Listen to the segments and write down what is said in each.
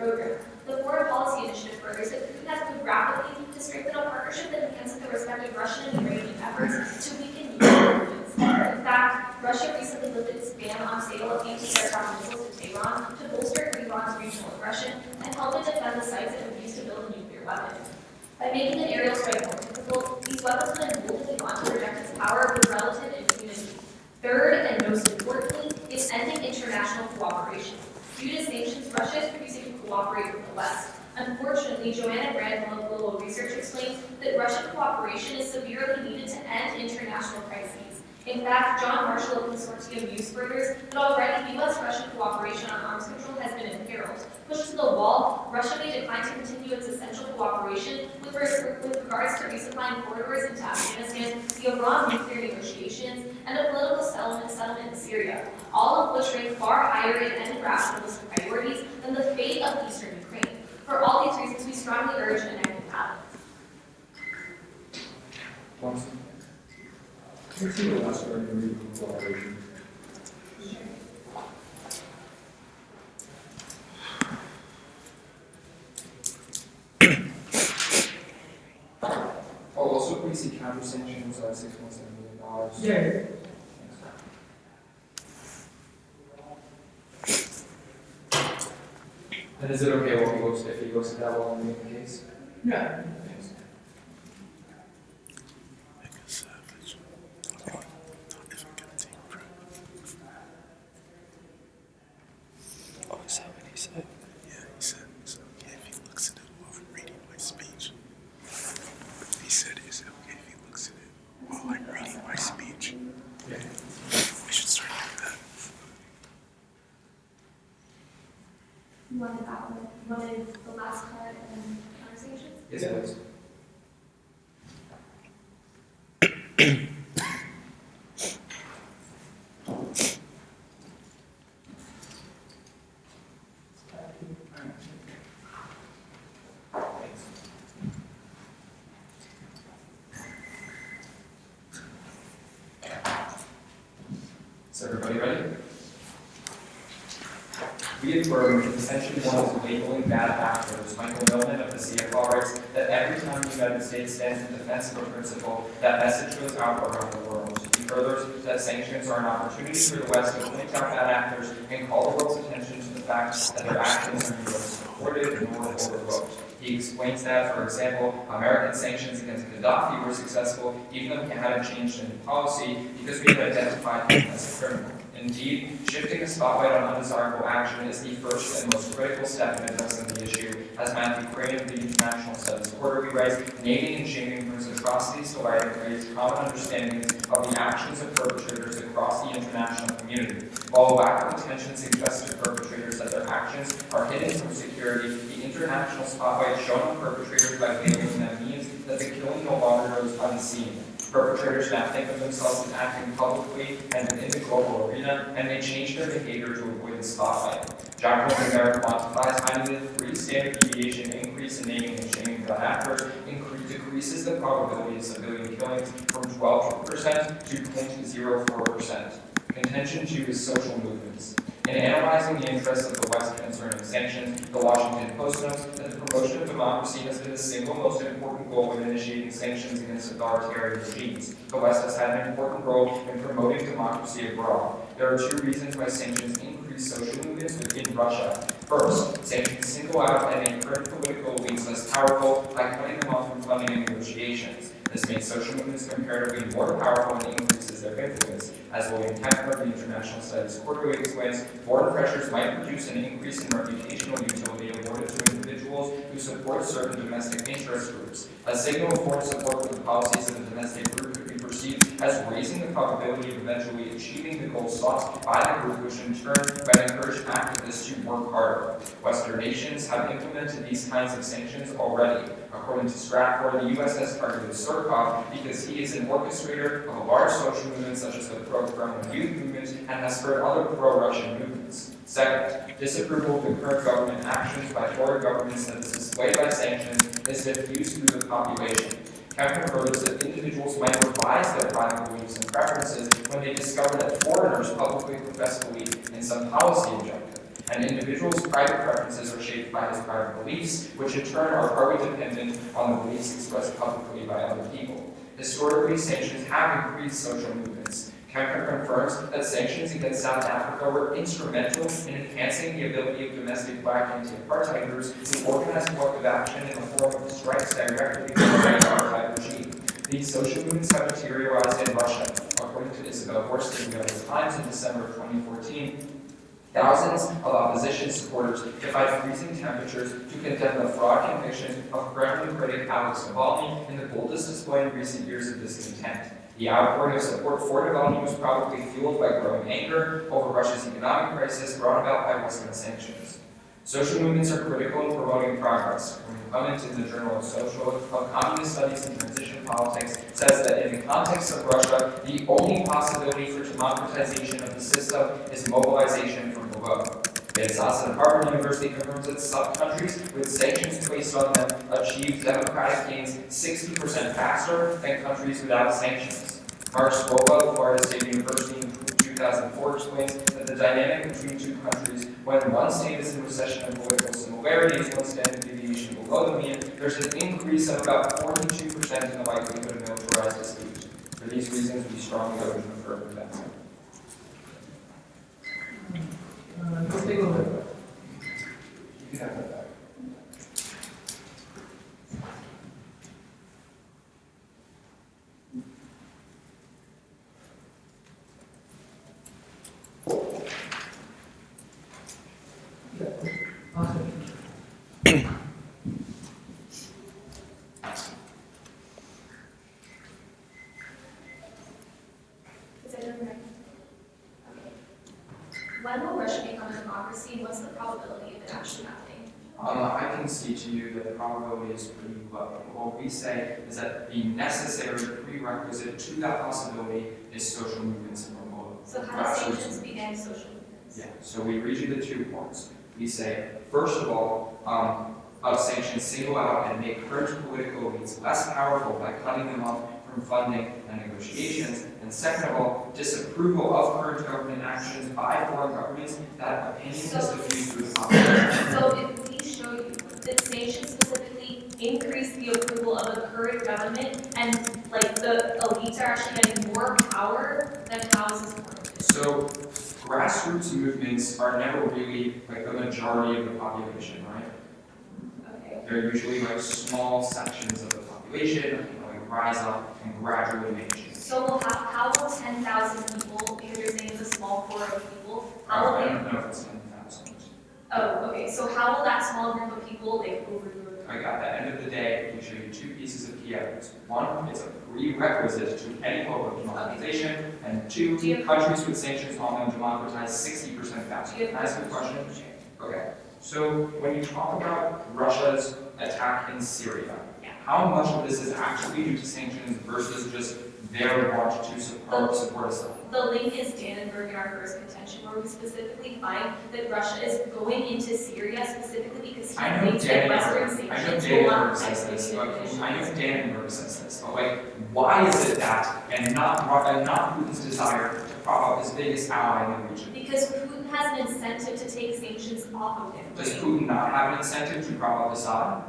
program. The Foreign Policy Initiative furthers that Putin has moved rapidly to strengthen a partnership that enhances the respective Russian and Iranian efforts to weaken U.S. influence. In fact, Russia recently lifted its ban on sale of anti-aircraft missiles to Tehran to bolster Iran's regional aggression and help it defend the sites it would use to build a nuclear weapon. By making an aerial strike more difficult, these weapons would embolden Iran to project its power with relative impunity. Third, and most importantly, is ending international cooperation. Due to sanctions, Russia is refusing to cooperate with the West. Unfortunately, Joanna Brand from Global Research explains that Russian cooperation is severely needed to end international crises. In fact, John Marshall of Consortium News furthers that already U.S.-Russian cooperation on arms control has been imperiled. Pushed to the wall, Russia may decline to continue its essential cooperation with regards to resupplying corridors into Afghanistan, the Iran nuclear negotiations, and a political settlement in Syria, all of which rank far higher in any rationalist priorities than the fate of eastern Ukraine. For all these reasons, we strongly urge an end to battle. Let's see the last argument of cooperation. Also, please see counter sanctions $6.7 million. Yeah. And is it okay if he looks at that while I'm making the case? Yeah. You wanted that one? You wanted the last part and then conversations? Yes, please. Is everybody ready? We affirm that Section 1 is labeling bad actors. Michael Millman of the CFR writes that every time the United States stands in defense of a principle, that message goes out around the world. He furthers that sanctions are an opportunity for the West to point out bad actors and call the world's attention to the fact that their actions are neither supported, ignored, or revoked. He explains that, for example, American sanctions against Gaddafi were successful even though he hadn't changed any policy because we had identified him as a criminal. Indeed, shifting the spotlight on undesirable action is the first and most critical step in addressing the issue. As Matthew Crane of the International Studies Quarterly writes, naming and shaming brings atrocities to light and creates common understandings of the actions of perpetrators across the international community. While a lack of attention suggests to perpetrators that their actions are hidden from security, the international spotlight shown on perpetrators by labeling them means that the killing no longer goes unseen. Perpetrators now think of themselves as acting publicly and within the global arena, and they change their behavior to avoid the spotlight. Jacqueline Rivera quantifies how the 3 standard deviation increase in naming and shaming bad actors decreases the probability of civilian killings from 12% to 0.04%. Contention 2 is social movements. In analyzing the interests of the West concerning sanctions, the Washington Post notes that the promotion of democracy has been the single most important goal in initiating sanctions against authoritarian regimes. The West has had an important role in promoting democracy abroad. There are 2 reasons why sanctions increase social movements within Russia. First, sanctions single out and make current political elites less powerful by cutting them off from funding and negotiations. This makes social movements comparatively more powerful and increases their influence. As William Kempner of the International Studies Quarterly explains, foreign pressures might produce an increase in reputational utility awarded to individuals who support certain domestic interest groups. A signal of foreign support for the policies of the domestic group could be perceived as raising the probability of eventually achieving the goals sought by the group, which in turn might encourage activists to work harder. Western nations have implemented these kinds of sanctions already. According to Stratford, the U.S. has targeted Surkov because he is an orchestrator of a large social movement such as the pro-Kremlin youth movement and has spurred other pro-Russian movements. Second, disapproval of the current government actions by foreign governments that is displayed by sanctions is diffused through the population. Kempner furthers that individuals might revise their private beliefs and preferences when they discover that foreigners publicly profess belief in some policy objective. An individual's private preferences are shaped by his private beliefs, which in turn are partly dependent on the beliefs expressed publicly by other people. Historically, sanctions have increased social movements. Harker confirms that sanctions against South Africa were instrumental in enhancing the ability of domestic black anti-apartheid groups to organize collective action in the form of strikes directly against the apartheid regime. These social movements have materialized in Russia. According to Isabel Horst in the New York Times in December of 2014, thousands of opposition supporters defied freezing temperatures to condemn the fraud conviction of Kremlin critic Alex Navalny in the boldest display in recent years of discontent. The outpouring of support for Navalny was probably fueled by growing anger over Russia's economic crisis brought about by Western sanctions. Social movements are critical in promoting progress. Clement in the Journal of Communist Studies and Transition Politics says that in the context of Russia, the only possibility for democratization of the system is mobilization from below. Bensas at Harvard University confirms that some countries with sanctions placed on them achieve democratic gains 60% faster than countries without sanctions. Mark Scopa of Florida State University in 2004 explains that the dynamic between two countries, when one state is in recession and political similarities, one standard deviation below the mean, there's an increase of about 42% in the likelihood of militarized dispute. For these reasons, we strongly urge an affirmative action. Let's take a look. You can have that back. Awesome. Is it okay? When will Russia become a democracy? What's the probability of it actually happening? I can see to you that the probability is pretty low. What we say is that the necessary prerequisite to that possibility is social movements and remote. So how does sanctions begin social movements? Yeah, so we read you the 2 points. We say, first of all, sanctions single out and make current political elites less powerful by cutting them off from funding and negotiations. And second of all, disapproval of current government actions by foreign governments that opinion is diffused through the population. So if we show you that sanctions specifically increase the approval of the current government and like the elites are actually getting more power, then how is this important? So grassroots movements are never really like the majority of the population, right? Okay. They're usually like small sections of the population that rise up and gradually make change. So how will 10,000 people, because you're saying it's a small core of people, how will I they? don't know if it's 10,000. Oh, okay. So how will that small group of people like overthrow? Like at the end of the day, we show you 2 pieces of key evidence. 1, it's a prerequisite to any hope of democratization, and 2, countries with sanctions on them democratize 60% faster. Can I ask you a question? Okay. So when you talk about Russia's attack in Syria, how much of this is actually due to sanctions versus just their want to support Assad? The link is Dannenberg in our first contention, where we specifically find that Russia is going into Syria specifically because he thinks that Western sanctions will not Dannenberg says this, but like, why is it that, and not Putin's desire to prop up his biggest ally in the region? Because Putin has an incentive to take sanctions off of him. Does Putin not have an incentive to prop up Assad?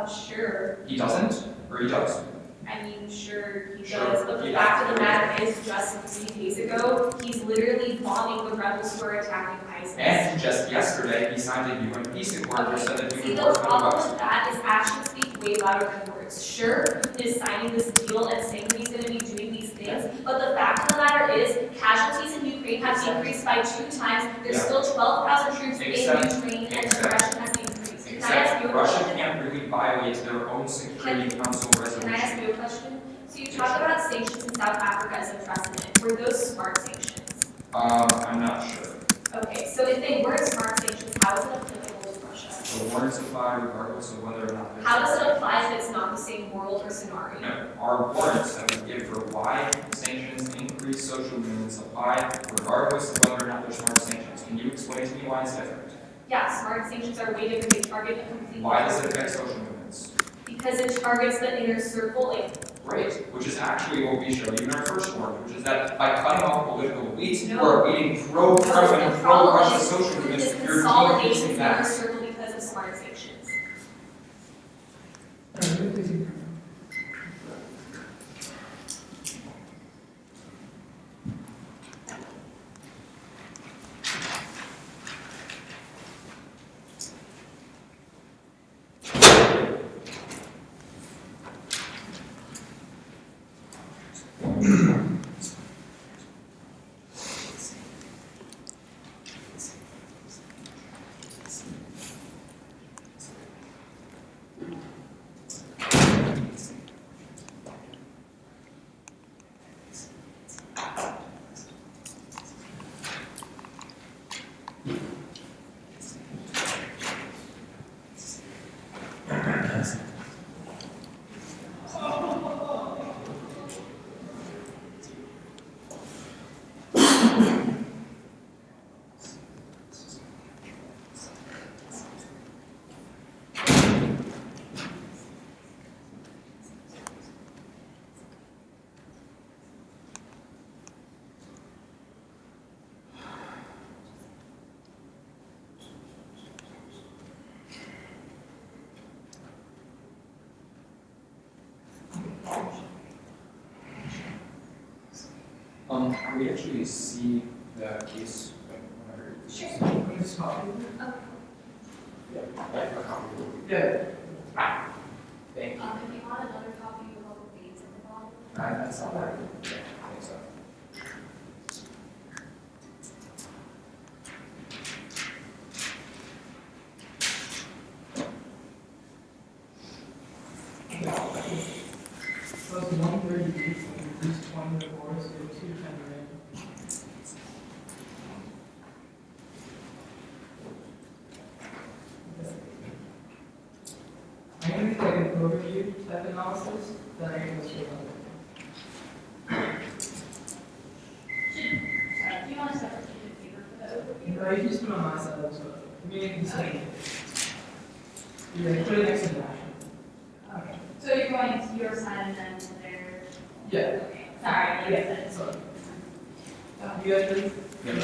Sure. He doesn't, or he does? I mean, sure, he Sure. does, but the fact of the matter is, just 3 days ago, he's literally bombing the rebels who are attacking ISIS. And just yesterday, he signed a UN peace accord which said that we See, would the work with the problem West. with that is actions speak way louder than words. Sure, Putin is signing this deal and saying he's going to be doing these things, but the fact of the matter is, casualties in Ukraine have increased by 2 times. There's still 12,000 troops in Ukraine, and aggression has increased. Can I ask you a Russia question? can't really violate their own Security Council Can I resolution. ask you a question? So you talk about sanctions in South Africa as a precedent. Were those smart sanctions? I'm not sure. Okay, so if they weren't smart sanctions, how is it applicable to Russia? The warrants apply regardless of whether or not there's... How does it apply if it's not the same world or scenario? No, our warrants that we give for why sanctions increase social movements apply regardless of whether or not there's smart sanctions. Can you explain to me why it's different? Yeah, smart sanctions are way different. They target a completely Why does it different affect social movements? because it targets the inner circle. Like Great, which is actually what we showed you in our first warning, which is that by cutting off political elites No. who are beating pro-Kremlin and The problem pro-Russia is social movements, this you're consolidation decreasing in our that. circle because of smart sanctions. Can we actually see the case whenever you Sure. Can you just copy it? Oh, Yeah, a copy. Yeah. Thank you. if you want another copy of all the dates at the bottom. That's not right. Yeah, I think so. So it's 138, at least 20 reports, so 210 random. I'm going to do like an overview type analysis, then I'm going to go straight on it. Do you want a separate sheet of paper for the overview? No, you can just put it on my side as well. I mean, you can just like, yeah, put it next to the action. Okay. So you're going to your side and then to their. Yeah. Okay. Sorry, you said. So, you guys ready? Yeah.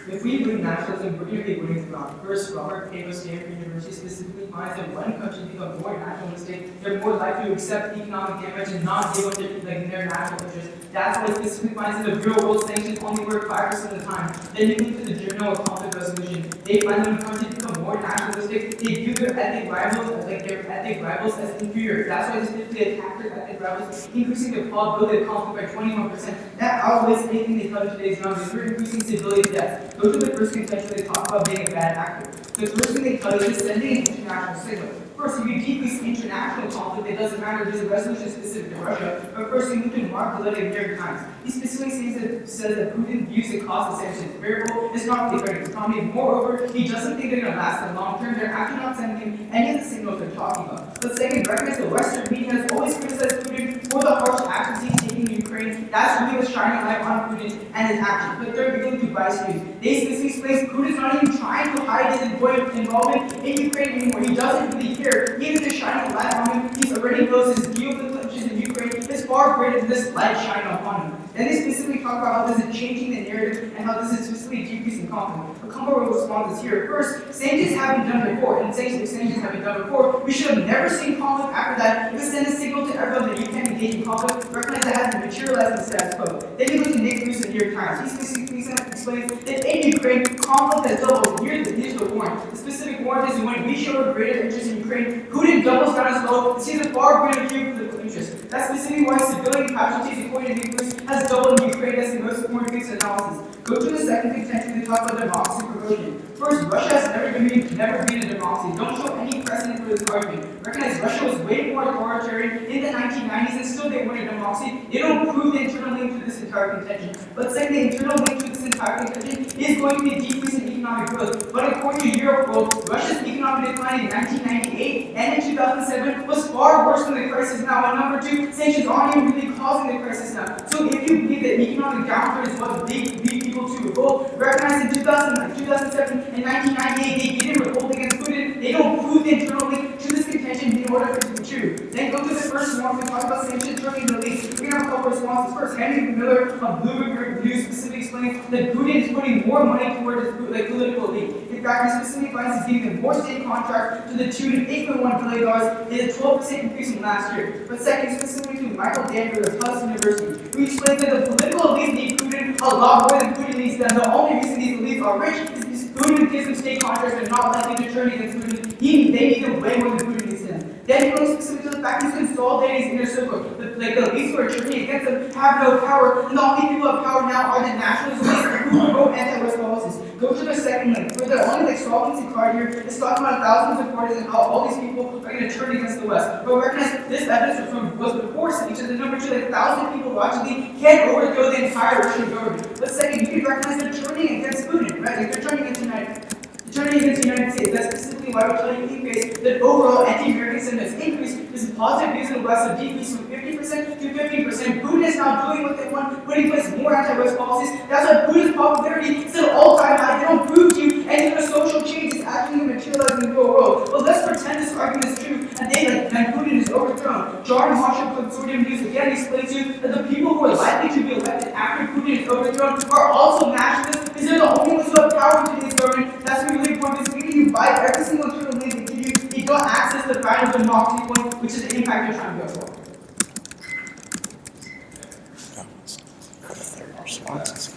If we bring nationalism, we're going to be winning the ground. First, Robert Cave of Stanford University specifically finds that when countries become more nationalistic, they're more likely to accept economic damage and not deal with their national interests. That's why it specifically finds that the real world sanctions only work 5% of the time. Then you look at the Journal of Conflict Resolution. They find that when countries become more nationalistic, they view their ethnic rivals as inferior. That's why they specifically attack their ethnic rivals, increasing the probability of conflict by 21%. That outweighs anything they tell you today's numbers. We're increasing civilian deaths. Those are the first contention they talk about being a bad actor. The first thing they tell you is sending an international signal. First, if you decrease international conflict, it doesn't matter if there's a resolution specific to Russia. But first, you move to Mark Galetta of New York Times. He specifically says that Putin views the cost of sanctions variable. It's not really very economy. Moreover, he doesn't think they're going to last in the long term. They're actually not sending him any of the signals they're talking about. But second, recognize the Western media has always criticized Putin for the harsh actions he's taking in Ukraine. That's really what's shining a light on Putin and his actions. But third, beginning to Vice News. They specifically explain Putin's not even trying to hide his involvement in Ukraine anymore. He doesn't really care. Even if they're shining a light on him, he's already knows his view of the clinches in Ukraine is far greater than this light shining upon him. Then they specifically talk about how this is changing the narrative and how this is specifically decreasing conflict. A couple of responses here. First, sanctions have been done before, and if sanctions have been done before, we should have never seen conflict after that. It would send a signal to everyone that you can't engage in conflict, recognize that has been materialized in the status quo. Then you look to Nick Bruce in the New York Times. He specifically explains that in Ukraine, conflict has doubled. Here's the warrant. The specific warrant is when we show a greater interest in Ukraine, Putin doubles down as well and sees a far greater geopolitical interest. That's specifically why civilian casualties, according to Nick Bruce, has doubled in Ukraine. That's the most important piece of analysis. Go to the second contention to talk about democracy promotion. First, Russia has never been a democracy. Don't show any precedent for this argument. Recognize Russia was way more authoritarian in the 1990s and still they weren't a democracy. They don't prove the internal link to this entire contention. But saying the internal link to this entire contention is going to be a decrease in economic growth. But according to Europe, Russia's economic decline in 1998 and in 2007 was far worse than the crisis now. And number two, sanctions aren't even really causing the crisis now. So if you believe that economic downturn is what lead people to revolt, recognize in 2007 and 1998 they didn't revolt against Putin. They don't prove the internal link to this contention in order for it to be true. Then go to the first warrant reports Henry Miller of Bloomberg News specifically explains that Putin is putting more money toward his political elite. In fact, he specifically finds he's giving them more state contracts to the tune of $8.1 billion, is a 12% increase from last year. But second, specifically to Michael Danner of Tufts University, who explains that the political elite need Putin a lot more than Putin needs them. The only reason these elites are rich is because Putin gives them state contracts and not likely to turn against Putin. They need them way more than Putin needs them. Then he goes specifically to the fact he's consolidating his inner circle. The elites who are turning against him have no power, and the only people who have power now are the nationalist elites who promote anti-West policies. Go to the second link, where the only solvency card here is talking about thousands of parties and how all these people are going to turn against the West. But recognize this evidence was before speech, and the number two, like 1,000 people who actually can't overthrow the entire Russian government. But second, you can recognize they're turning against Putin, right? Like they're turning against the United States. That's specifically why we're telling you that overall anti-American sentiment has increased. This is positive news in the West have decreased from 50% to 15%. Putin is now doing what they want, putting in place more anti-West policies. That's why Putin's popularity is at an all-time high. They don't prove to you any of the social change is actually materializing in the real world. But let's pretend this argument is true and Putin is overthrown. John Marshall Consortium News again explains to you that the people who are likely to be elected after Putin is overthrown are also nationalists because they're the only ones who have power in today's government. That's really important because even you buy every single internal link they give you don't access the final democracy point, which is the impact you're trying to go for. Responses.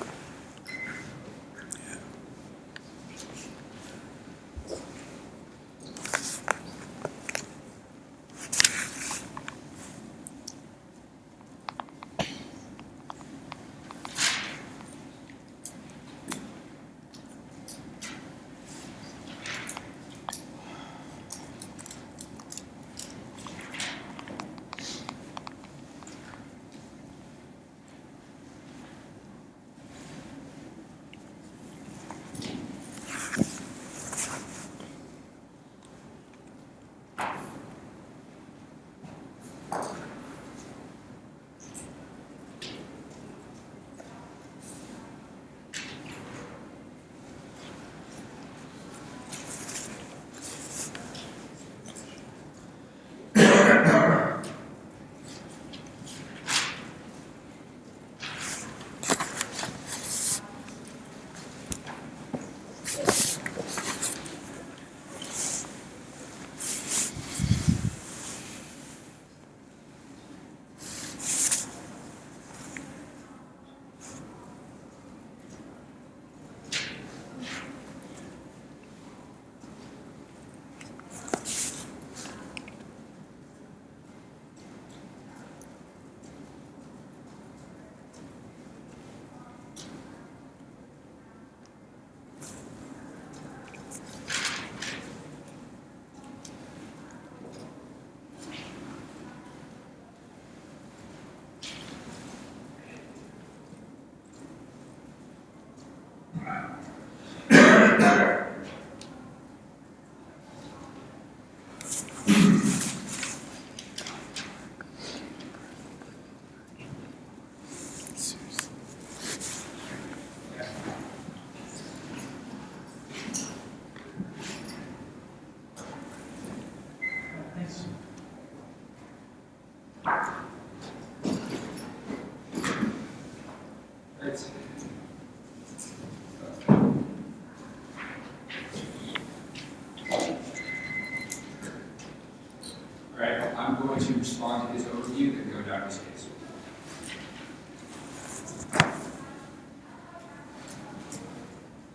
I'm going to respond to his overview and go down his case.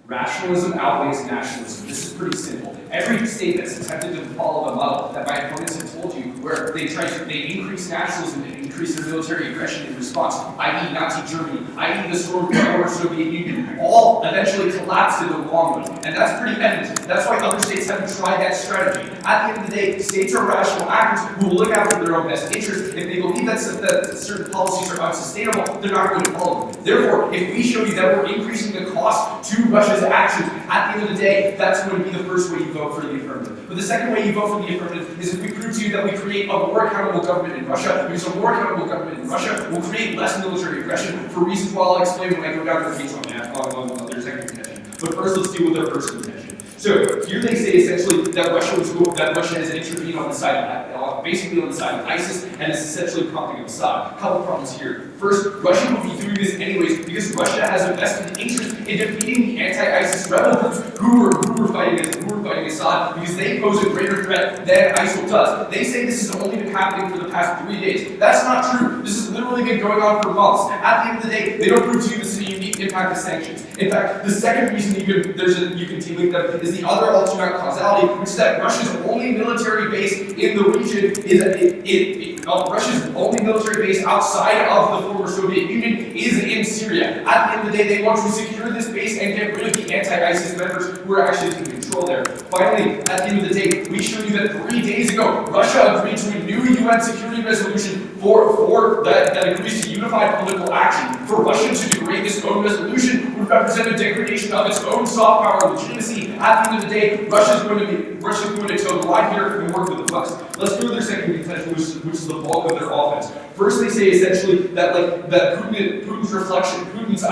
Rationalism outweighs nationalism. This is pretty simple. Every state that's attempted to follow the model that my opponents have told you, where they increase nationalism and increase their military aggression in response, i.e. Nazi Germany, i.e. the storm of the former Soviet Union, all eventually collapsed in the long run. And that's pretty evident. That's why other states haven't tried that strategy. At the end of the day, states are rational actors who will look out for their own best interests. If they believe that certain policies are unsustainable, they're not going to follow them. Therefore, if we show you that we're increasing the cost to Russia's actions, at the end of the day, that's going to be the first way you vote for the affirmative. But the second way you vote for the affirmative is if we prove to you that we create a more accountable government in Russia, because a more accountable government in Russia will create less military aggression for reasons I'll explain when I go down to the case on their second contention. But first, let's deal with their first contention. So here they say essentially that Russia has intervened on the side of basically on the side of ISIS and is essentially propping up Assad. A couple problems here. First, Russia would be doing this anyways because Russia has a vested interest in defeating the anti-ISIS rebel groups who were fighting Assad because they pose a greater threat than ISIL does. They say this has only been happening for the past 3 days. That's not true. This has literally been going on for months. At the end of the day, they don't prove to you this is a unique impact of sanctions. In fact, the second reason you can link them is the other alternate causality, which is that Russia's only military base in the region is Russia's only military base outside of the former Soviet Union is in Syria. At the end of the day, they want to secure this base and get rid of the anti-ISIS members who are actually in control there. Finally, at the end of the day, we showed you that 3 days ago, Russia agreed to a new UN security resolution that agrees to unified political action. For Russia to degrade this own resolution would represent a degradation of its own soft power legitimacy. At the end of the day, Russia's going to toe the line here and work with the West. Let's go to their second contention, which is the bulk of their offense. First, they say essentially that Putin's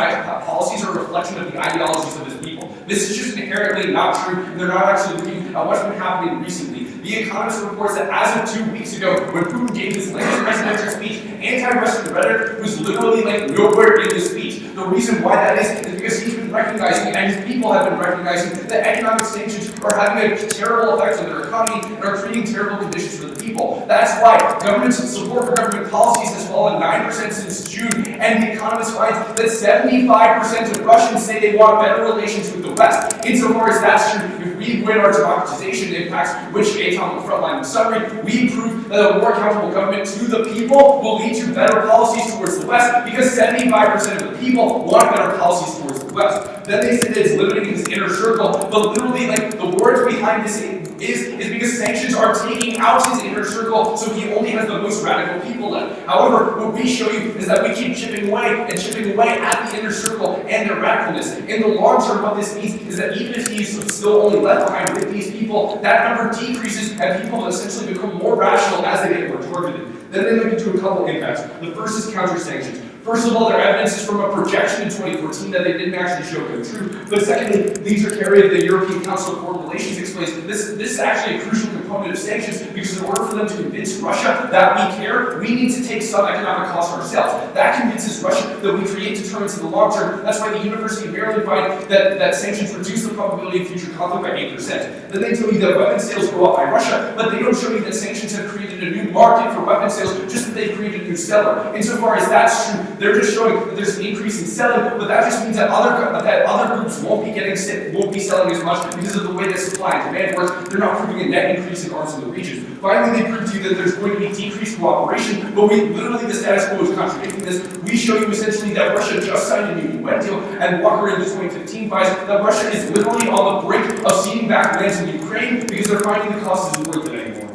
policies are a reflection of the ideologies of his people. This is just inherently not true, and they're not actually looking at what's been happening recently. The Economist reports that as of 2 weeks ago, when Putin gave his latest presidential speech, anti-Russian rhetoric was literally nowhere in the speech. The reason why that is because he's been recognizing, and his people have been recognizing, that economic sanctions are having a terrible effect on their economy and are creating terrible conditions for the people. That's why government support for government policies has fallen 9% since June, and The Economist finds that 75% of Russians say they want better relations with the West. Insofar as that's true, if we win our democratization impacts, which Eitan on the front line in summary, we prove that a more accountable government to the people will lead to better policies towards the West, because 75% of the people want better policies towards the West. Then they say that it's limiting his inner circle, but literally, the words behind this is because sanctions are taking out his inner circle, so he only has the most radical people left. However, what we show you is that we keep chipping away at the inner circle and their radicalness. In the long term, what this means is that even if he's still only left behind with these people, that number decreases and people essentially become more rational as they get more targeted. Then they look into a couple impacts. The first is counter-sanctions. First of all, their evidence is from a projection in 2014 that they didn't actually show come true. But secondly, Lisa Carey of the European Council of Foreign Relations explains that this is actually a crucial component of sanctions, because in order for them to convince Russia that we care, we need to take some economic costs ourselves. That convinces Russia that we create deterrence in the long term. That's why the University of Maryland finds that sanctions reduce the probability of future conflict by 8%. Then they tell you that weapons sales go up by Russia, but they don't show you that sanctions have created a new market for weapons sales, just that they've created a new seller. Insofar as that's true, they're just showing that there's an increase in selling, but that just means that other groups won't be selling as much because of the way that supply and demand works. They're not proving a net increase in arms in the region. Finally, they prove to you that there's going to be decreased cooperation, but the status quo is contradicting this. We show you essentially that Russia just signed a new UN deal, and Walker in the 2015 finds that Russia is literally on the brink of ceding back lands in Ukraine because they're finding the cost isn't worth it anymore.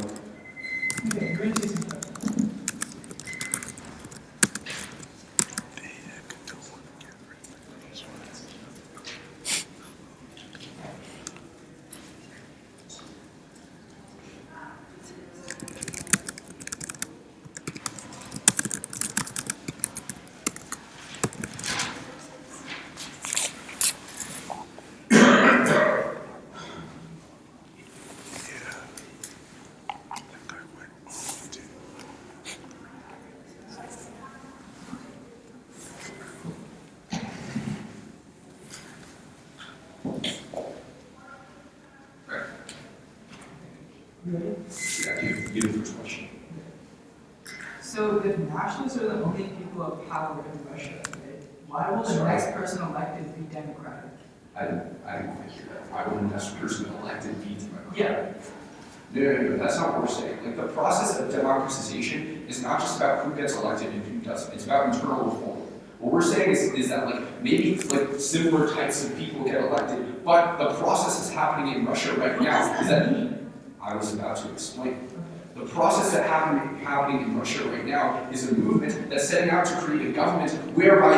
Okay, great. So if nationalists are the only people of power in Russia, right, why will the next person elected be Democratic? I didn't quite hear that. Why would the next person elected be Democratic? Yeah. No, that's not what we're saying. The process of democratization is not just about who gets elected and who doesn't. It's about internal reform. What we're saying is that maybe similar types of people get elected, but the process that's happening in Russia right now is that I was about to explain. The process that's happening in Russia right now is a movement that's setting out to create a government whereby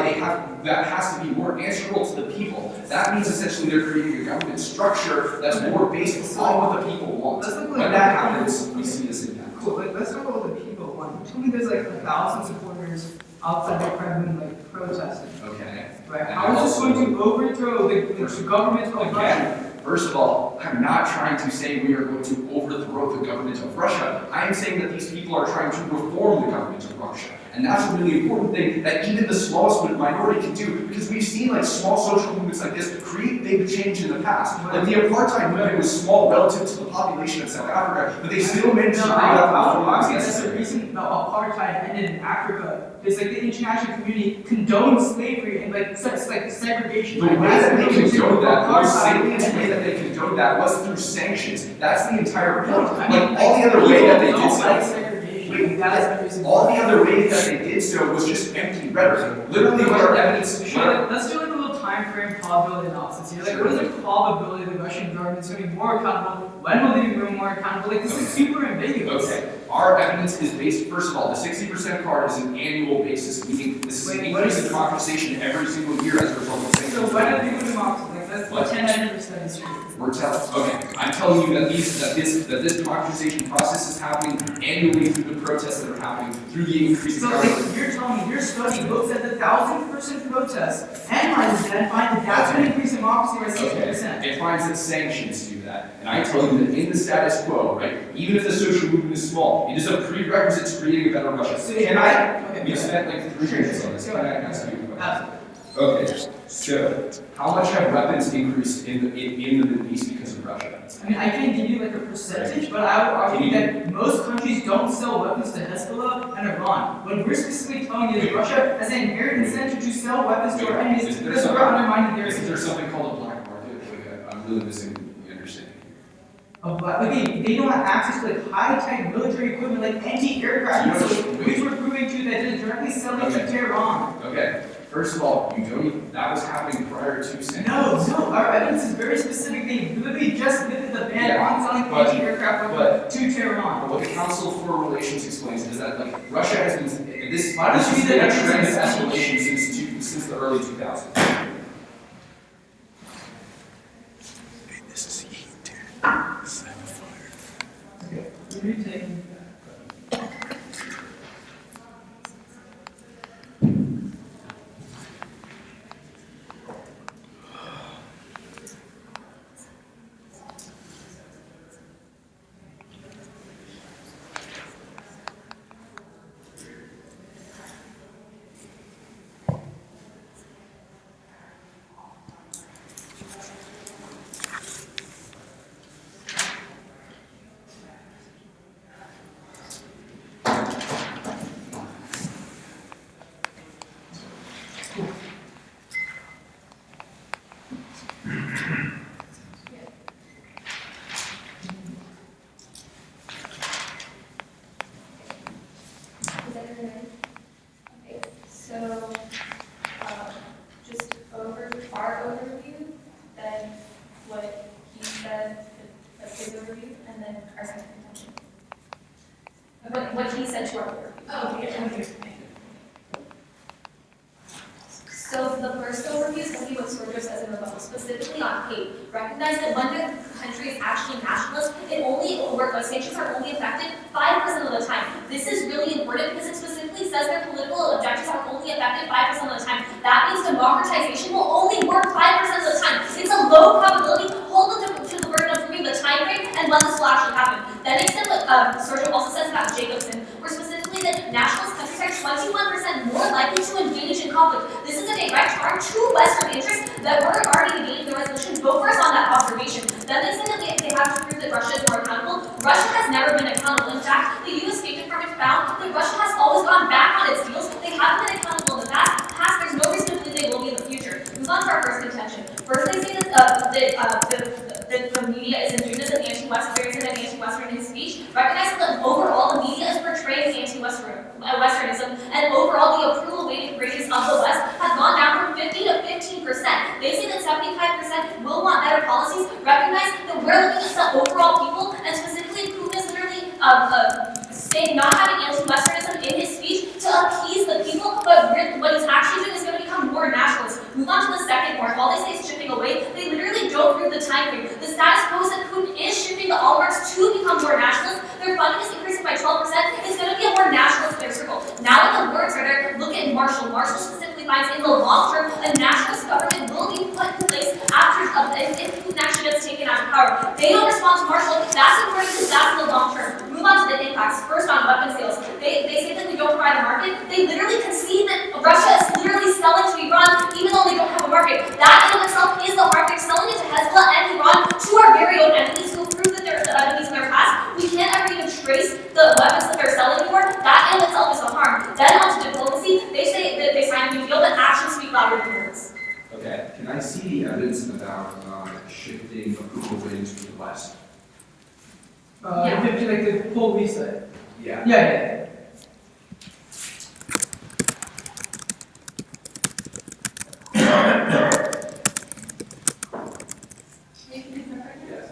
that has to be more answerable to the people. That means essentially they're creating a government structure that's more based on what the people want. When that happens, we see this impact. Cool. Let's talk about what the people want. You told me there's 1,000 supporters outside the Kremlin protesting. Okay. Right. How is this going to overthrow the government of Russia? First of all, I'm not trying to say we are going to overthrow the government of Russia. I am saying that these people are trying to reform the government of Russia. And that's a really important thing that even the smallest minority can do, because we've seen like small social movements like this create big change in the past. Like the apartheid movement was small relative to the population of South Africa, but they still managed to bring up That's the reason the apartheid ended in Africa. It's like the international community condones slavery and like segregation. The way that they condoned that, the most salient way that they condoned that was through sanctions. That's the entire point. Like all the other way that they did so. All the other ways that they did so was just empty rhetoric. Literally, what our evidence. Let's do like a little time frame probability analysis here. Like, what is the probability the Russian government is going to be more accountable? When will they be more accountable? Like, this is super ambiguous. Okay. Our evidence is based, first of all, the 60% card is an annual basis, meaning this is an increase in democratization every single year as a result of sanctions. So when are they going to democratize? Like, that's what 10% is true. I'm telling you that this democratization process is happening annually through the protests that are happening, through the increase in So like, you're telling me your study looks at the 1,000% protests, analyzes that, and finds that that's going to increase democracy by 60%. It finds that sanctions do that. And I tell you that in the status quo, right, even if the social movement is small, it is a prerequisite to creating a better Russia. So we spent like 3 minutes on this. Can I ask you a question? Okay, so how much have weapons increased in the Middle East because of Russia? I mean, I can't give you like a percentage, but I would argue that most countries don't sell weapons to Hezbollah and Iran. When we're specifically telling you that Russia has an inherent incentive to sell weapons to our enemies because we're undermining their Isn't there something called a black market? Like, I'm really missing the understanding. Okay, they don't have access to like high-tech military equipment like anti-aircraft missiles, which we're proving to that is directly selling to Tehran. Okay. First of all, that was happening prior to sanctions. No, our evidence is very specific. They literally just lifted the ban on selling anti-aircraft weapons to Tehran. But what the Council of Foreign Relations explains is that like Russia has been this Why don't you has see been a that trend of as escalation since the early 2000s. Okay, we're taking our overview, then what he said, that's his overview, and then our second contention. What he said to our overview. Oh, okay. So the first overview is going to be what Sergio says in rebuttal, specifically on hate. Recognize that when the country is actually nationalist, sanctions are only effective 5% of the time. This is really important because it specifically says their political objectives are only effective 5% of the time. That means democratization will only work 5% of the time. It's a low probability. Hold it to the burden of proving the time frame and when this will actually happen. That makes sense what Sergio also says about Jacobson, where specifically that nationalist countries are 21% more likely to engage in conflict. This is a direct harm to Western interests that were already negated in the resolution. Vote for us on that observation. Then they say that they have to prove that Russia is more accountable. Russia has never been accountable. In fact, the U.S. State Department found that Russia has always gone back on its deals. They haven't been accountable in the past. There's no reason to believe they will be in the future. Move on to our first contention. First, they say that the media is indigenous and anti-Western, and anti-Western in his speech. Recognize that overall the media is portraying anti-Westernism, and overall the approval ratings of the West have gone down from 50 to 15%. They say that 75% will want better policies. Recognize that we're looking at the overall people, and specifically Putin is literally saying not having anti-Westernism in his speech to appease the people, but what he's actually doing is going to become more nationalist. Move on to the second point. All they say is chipping away. They literally don't prove the time frame. The status quo is that Putin is shifting the oligarchs to become more nationalist. Their funding is increasing by 12%. It's going to be a more nationalist inner circle. Now that the words are there, look at Marshall. Marshall specifically finds in the long term a nationalist government will be put in place after if Putin actually gets taken out of power. They don't respond to Marshall. That's important because that's in the long term. Move on to the impacts. First on weapon sales. They say that we don't provide a market. They literally concede that Russia is literally selling to Iran even though they don't have a market. That in of itself is the market, selling it to Hezbollah and Iran, to our very own enemies who prove that they're the enemies in their past. We can't ever even trace the weapons that they're selling for. That in of itself is a harm. Then on to diplomacy. They say that they signed a new deal, but actions speak louder than words. Okay. Can I see the evidence about shifting approval ratings to the West? Yeah. Like the full reset. Yeah. Yeah. You can confirm right now. Yes.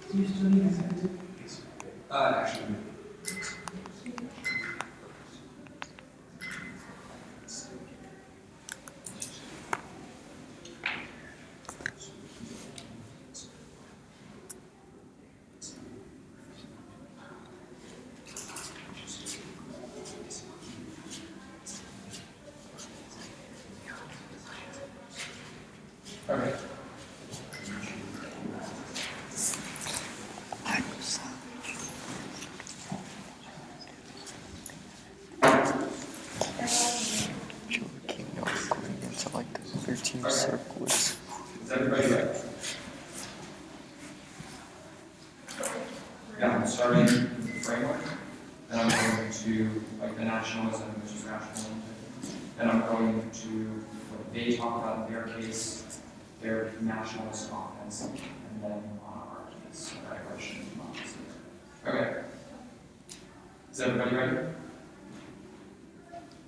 Do you still need to Actually. Okay. Into like the 13 circles. Is everybody ready? Yeah, I'm starting with the framework, then I'm going to like the nationalism, which is nationalism. Then I'm going to what they talk about in their case, their nationalist offense, and then on our case, regulation of democracy. Okay. Is everybody ready?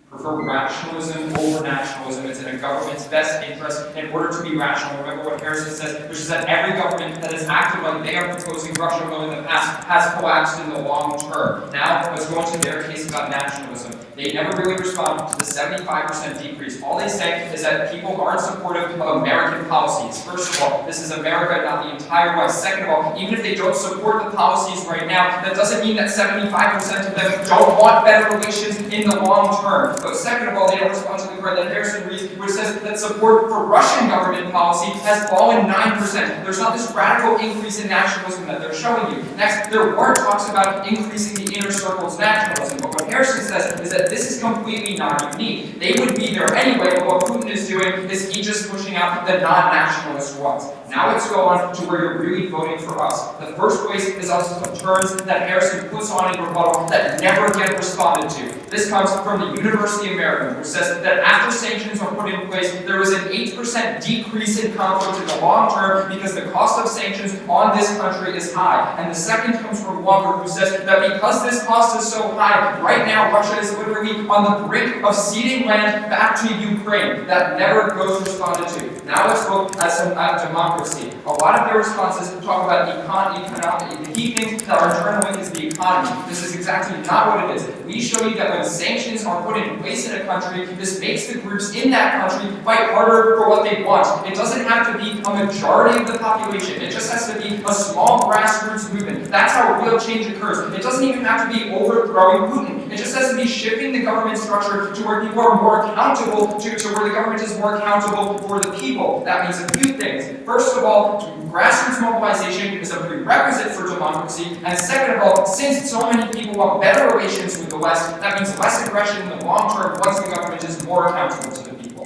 Prefer rationalism over nationalism. It's in a government's best interest in order to be rational. Remember what Harrison says, which is that every government that has acted like they are proposing Russia will in the past has collapsed in the long term. Now, let's go into their case about nationalism. They never really respond to the 75% decrease. All they say is that people aren't supportive of American policies. First of all, this is America, not the entire West. Second of all, even if they don't support the policies right now, that doesn't mean that 75% of them don't want better relations in the long term. But second of all, they don't respond to the part that Harrison reads, which says that support for Russian government policy has fallen 9%. There's not this radical increase in nationalism that they're showing you. Next, there were talks about increasing the inner circle's nationalism, but what Harrison says is that this is completely not unique. They would be there anyway, but what Putin is doing is he just pushing out the non-nationalist ones. Now let's go on to where you're really voting for us. The first place is on some terms that Harrison puts on in rebuttal that never get responded to. This comes from the University American, which says that after sanctions are put in place, there was an 8% decrease in conflict in the long term because the cost of sanctions on this country is high. And the second comes from Walker, who says that because this cost is so high, right now Russia is literally on the brink of ceding land back to Ukraine. That never goes responded to. Now let's look at democracy. A lot of their responses talk about economic. The key thing that our journal is the economy. This is exactly not what it is. We show you that when sanctions are put in place in a country, this makes the groups in that country fight harder for what they want. It doesn't have to be a majority of the population. It just has to be a small grassroots movement. That's how real change occurs. It doesn't even have to be overthrowing Putin. It just says to be shifting the government structure to where people are more accountable, to where the government is more accountable for the people. That means a few things. First of all, grassroots mobilization is a prerequisite for democracy. And second of all, since so many people want better relations with the West, that means less aggression in the long term once the government is more accountable to the people.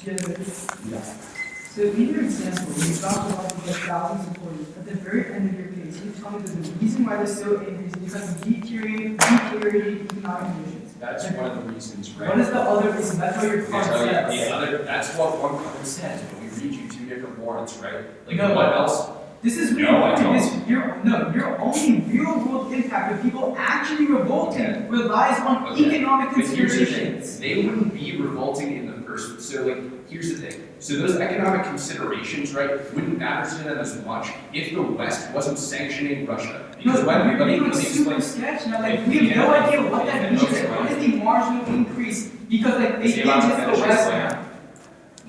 Yeah. So in your example, you talked about the thousands of employees. At the very end of your case, you tell me that the reason why they're so angry is because of deteriorating economic conditions. That's one of the reasons, right? What is the other reason? That's what your card says. That's what one card says, but we read you two different warrants, right? Like, No. what else? This is No, I don't. your only real world impact of people actually revolting relies on Okay. economic But here's the thing, considerations. they wouldn't be revolting in the first, so like, here's the thing. So those economic considerations, right, wouldn't matter to them as much if the West wasn't sanctioning Russia. Because when, you're let me being like super explain. sketch now. Like we have no idea what that means. Like, what is the marginal increase? Because like they Is he allowed to just finish the his West. plan?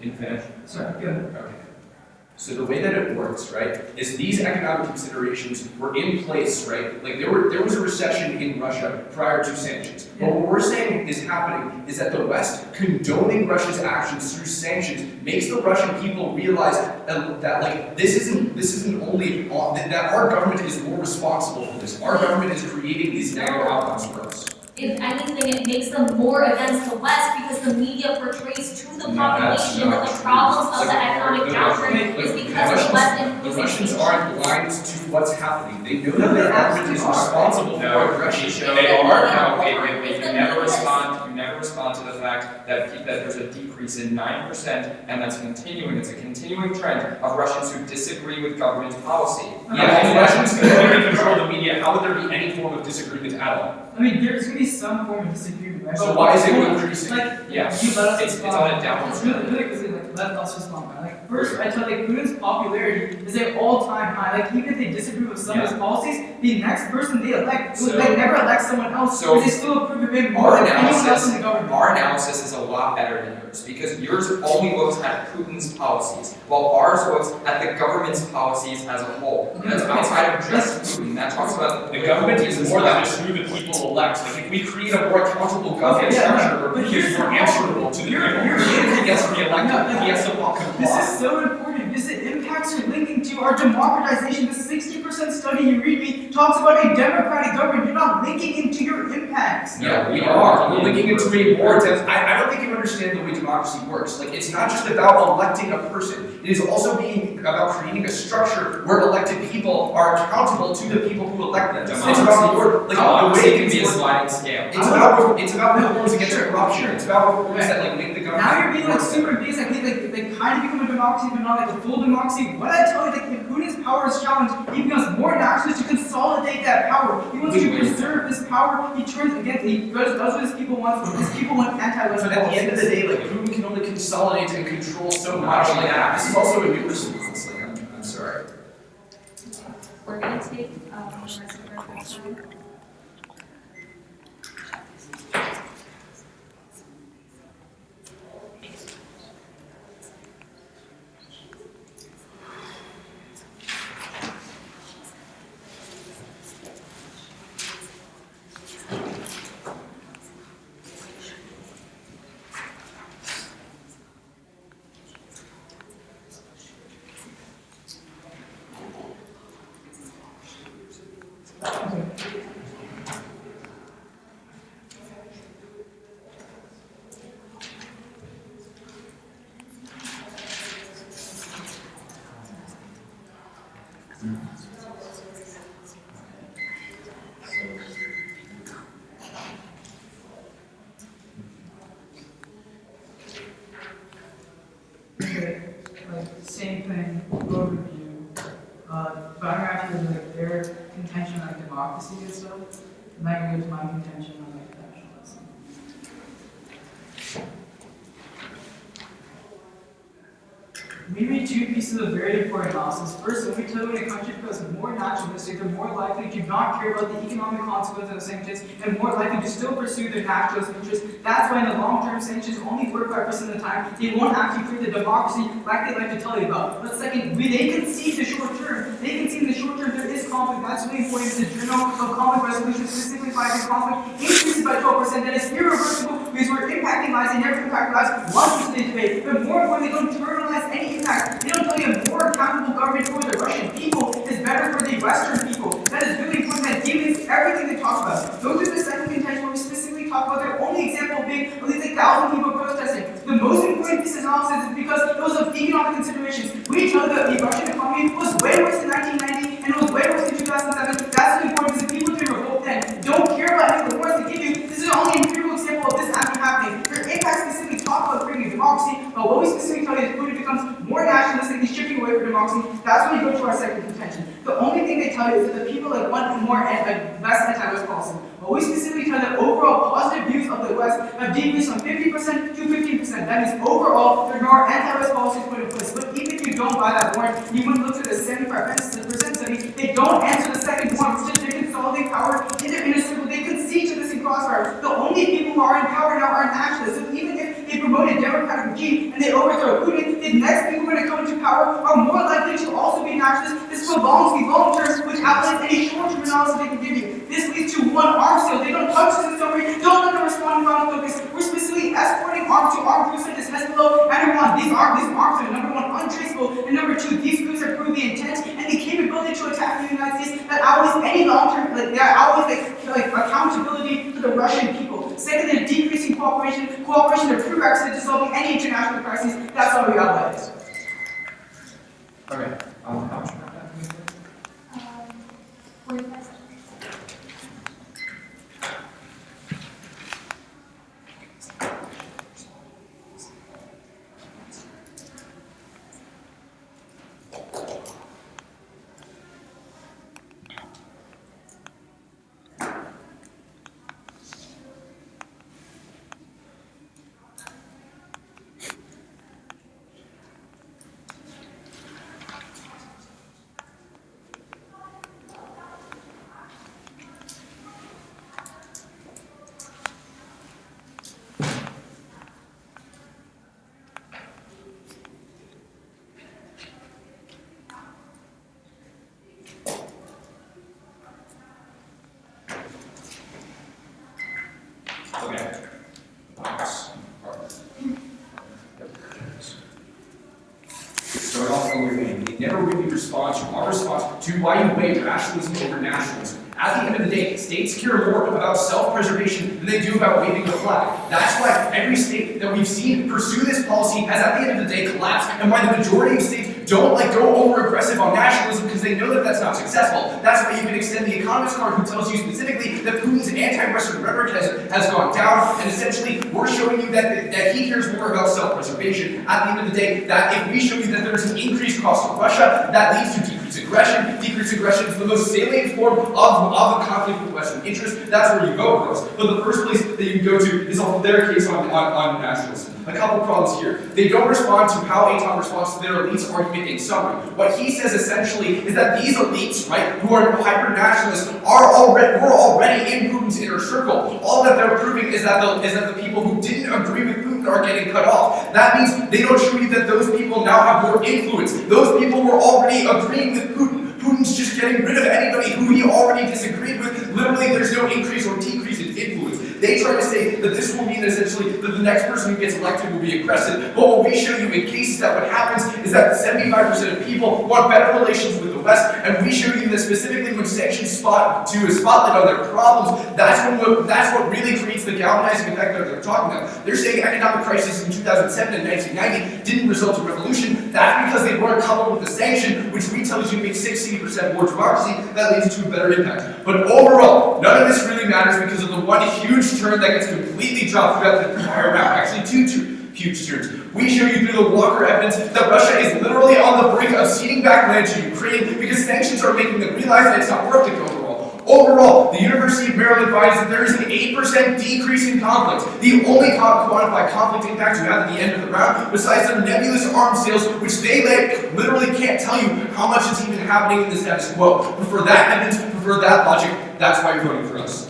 Can you finish? Sorry, go ahead. Okay. So the way that it works, right, is these economic considerations were in place, right? Like there was a recession in Russia prior to sanctions. Yeah. But what we're saying is happening is that the West condoning Russia's actions through sanctions makes the Russian people realize that like this isn't only that our government is more responsible for this. Our government is creating these negative outcomes for us. If anything, it makes them more against the West because the media portrays to the No, that's population not that the true. problems of the Like, economic the downturn is because the West The imposes Russians sanctions. aren't blind to what's happening. They know No, that they their government is absolutely are. responsible No, for aggression. they are. No, If wait, the you never media is- respond. You never respond to the fact that there's a decrease in 9%, and that's continuing. It's a continuing trend of Russians who disagree with government policy. Yeah, if Russians completely control the media, how would there be any form of disagreement at all? I mean, there's gonna be some form of disagreement, right? So But why is it hold on. increasing? Like, Yeah. you let us It's respond. on a downward It's really quickly, like, let us respond. Right? Like, first, I tell like Putin's popularity is at all-time high. Like, even if they disagree with some of his policies, the next person they elect would So- like never elect someone else so because they still approve of him more Our than anyone else in the analysis, government. our analysis is a lot better than yours because yours only looks at Putin's policies, while ours looks at the government's policies as a whole. That's outside of just Putin. That talks about The government is more than just who the people elect. Like, if we create a more accountable government Okay, yeah, structure but where here's he's more the answerable to the people, You're- if he gets reelected, No, he has to This is comply. so important because it impacts are linking to our democratization. The 60% study you read me talks about a democratic government. You're not linking into your impacts. Yeah, we are. We're linking into a more dense. I don't think you understand the way democracy works. Like, it's not just about electing a person. It is also being about creating a structure where elected people are accountable to the people who elect them. It's about your, like, the Democracy way can be a things work. sliding scale. It's about reforms against corruption. It's about reforms that like make the government. Now you're being like more super basic, like kind of become a democracy, but not like a full democracy. What I tell you, like if Putin's power is challenged, he becomes more nationalist to consolidate that power. He wants to preserve this power. He turns against. He does what his people want. His people want anti-Western But at the end of the policies. day, like Putin can only consolidate and control so much. Like that. This is also a new response. Like I'm sorry. We're gonna take, the rest of our time. Okay, like same thing, overview. But I'm actually like their contention on like democracy and stuff, and that gives my contention on like nationalism. We made two pieces of very important analysis. First, when we tell you when a country becomes more nationalistic, they're more likely to not care about the economic consequences of sanctions and more likely to still pursue their nationalist interests. That's why in the long-term sanctions only work 5% of the time. They won't actually create the democracy like they like to tell you about. But second, they can see the short term. They can see in the short term there is conflict. That's really important. The Journal of Conflict Resolution specifically finds that conflict increases by 12%. That is irreversible because we're impacting lives. They never impact lives once into the debate. But more importantly, they don't internalize any impact. They don't tell you a more accountable government for the Russian people is better for the Western people. That is really important. That deviates everything they talk about. Those are the second contention where we specifically talk about their only example being at least 1,000 people protesting. The most important piece of analysis is because it was of economic considerations. We know that the Russian economy was way worse in 1990 and it was way worse in 2007. That's important because the people doing revolt then don't care about any of the wars they give you. This is only an empirical example of this actually happening. Their impact specifically talk about creating democracy, but what we specifically tell you is Putin becomes more nationalistic, he's shifting away from democracy. That's when we go to our second contention. The only thing they tell you is that the people want more less anti-West policy. But we specifically tell you that overall positive views of the West have decreased from 50% to 15%. That means overall there are anti-West policies put in place. But even if you don't buy that warrant, you would look at the 75% study, they don't answer the second one, which is they consolidate power in their inner circle. They concede to this in crossfire. The only people who are in power now are nationalists. So even if they promote a democratic regime and they overthrow Putin, the next people when they come into power are more likely to also be nationalists. This prolongs the long term, which outlines any short-term analysis they can give you. This leads to one arms deal. They don't touch this summary, don't let them respond to ground focus. We're specifically exporting arms to armed groups such as Hezbollah and Iran. These arms are number one, untraceable, and number two, these groups have proved the intent and the capability to attack the United States that outweighs any long-term, accountability to the Russian people. Second, they're decreasing cooperation. Cooperation is a prerequisite to solving any international crisis. That's all we got left. Okay, how much? 45 seconds. Okay. Start off from your name. They never really respond to our response to why you weigh rationalism over nationalism. At the end of the day, states care more about self-preservation than they do about waving the flag. That's why every state that we've seen pursue this policy has at the end of the day collapsed, and why the majority of states don't go over-aggressive on nationalism because they know that that's not successful. That's why you can extend the Economist card who tells you specifically that Putin's anti-Western rhetoric has gone down, and essentially we're showing you that he cares more about self-preservation. At the end of the day, that if we show you that there's an increased cost of Russia, that leads to decreased aggression. Decreased aggression is the most salient form of the conflict with Western interest. That's where you go, girls. But the first place that you can go to is on their case on nationalism. A couple problems here. They don't respond to how Aton responds to their elites argument in summary. What he says essentially is that these elites, right, who are hyper-nationalists, were already in Putin's inner circle. All that they're proving is that the people who didn't agree with Putin are getting cut off. That means they don't show you that those people now have more influence. Those people were already agreeing with Putin. Putin's just getting rid of anybody who he already disagreed with. Literally, there's no increase or decrease in influence. They try to say that this will mean essentially that the next person who gets elected will be aggressive. But what we show you in cases that what happens is that 75% of people want better relations with the West, and we show you that specifically when sanctions spotlight on their problems, that's what really creates the galvanizing effect that they're talking about. They're saying economic crisis in 2007 and 1990 didn't result in revolution. That's because they weren't coupled with the sanction, which we tell you makes 60% more democracy. That leads to a better impact. But overall, none of this really matters because of the one huge turn that gets completely dropped throughout the entire map. Actually, two huge turns. We show you through the Walker evidence that Russia is literally on the brink of ceding back land to Ukraine because sanctions are making them realize that it's not worth it overall. Overall, the University of Maryland finds that there is an 8% decrease in conflict. The only quantified conflict impact you have at the end of the round, besides some nebulous arms sales, which they literally can't tell you how much is even happening in the status quo. But for that evidence, for that logic, that's why you're voting for us.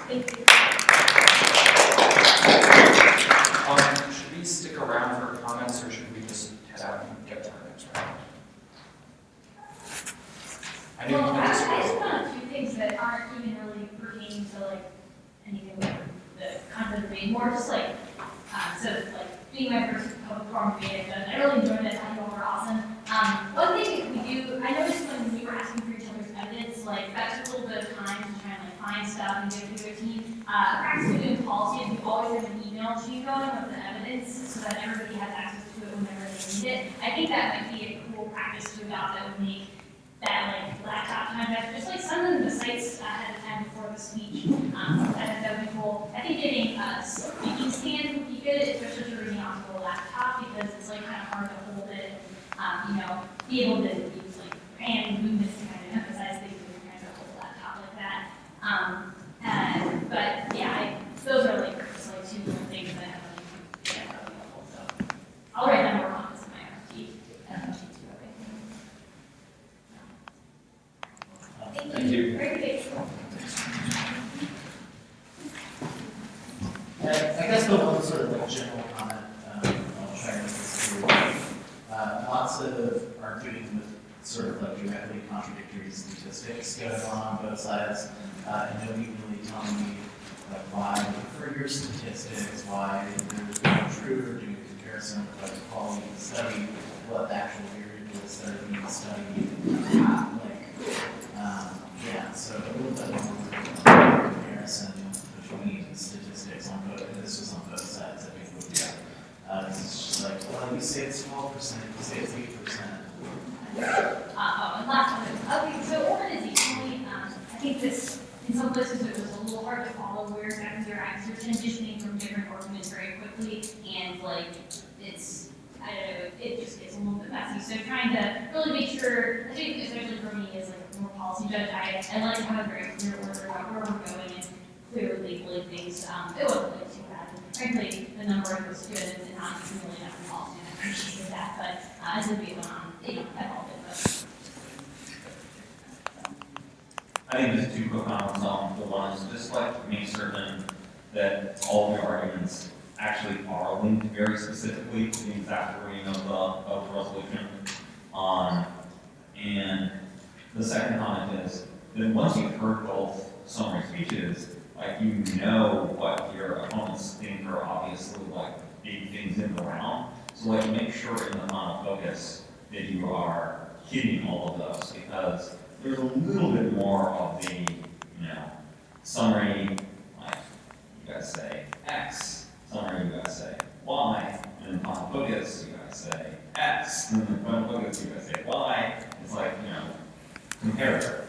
Thank you. Should we stick around for comments, or should we just head out and get to our next round? I know Well, you I just just found two things that aren't even really pertaining to like anything with the content of being more just like, so like being my first public forum debate I've done, I really enjoyed it, I thought you all were awesome. One thing we do, I noticed when we were asking for each other's evidence, like that took a little bit of time to try and like find stuff and give it to your team. Practice we do in policy is we always have an email chain going with the evidence so that everybody has access to it whenever they need it. I think that might be a cool practice to adopt that would make that like laptop time back, just like some of the sites ahead of time before the speech. I think that would be cool. I think getting a speaking stand would be good, especially if you're reading off of a laptop because it's like kind of hard to hold it. Be able to use like hand movements to kind of emphasize things when you're trying to hold a laptop like that. But yeah, those are like just like two little things that I have on YouTube that are really helpful. So I'll write down more comments in my RFT. Thank you. Very good. I guess the one sort of like general comment, I'll try to make this through. Lots of arguing with sort of like directly contradictory statistics going on both sides. And nobody really telling me like why you prefer your statistics, why they're being true, or doing a comparison with like the quality of the study, what the actual variables that are being studied, yeah, so a little bit more comparison between statistics on both, and this was on both sides, I think would be. It's just like, well, you say it's 12%, you say it's 8%. And last one, okay, so organizationally, I think this, in some places it was a little hard to follow where exactly you're at, because you're transitioning from different arguments very quickly, and like, it's, I don't know, it just gets a little bit messy. So trying to really make sure, I think especially for me as like a more policy judge, I like to have a very clear order about where we're going and clearly labeling things. It wasn't really too bad. And frankly, the numbering was good and not really enough in policy, and I appreciated that. But as the debate went on, I felt it. But I think just two quick comments on the one is just like to make certain that all of your arguments actually are linked very specifically to the exact wording of the resolution. And the second comment is that once you've heard both summary speeches, like you know what your opponents think are obviously like big things in the round. So like make sure in the final focus that you are hitting all of those, because there's a little bit more of the, summary, like you guys say X, summary you guys say Y, and then final focus you guys say X, and then final focus you guys say Y. It's like, comparator.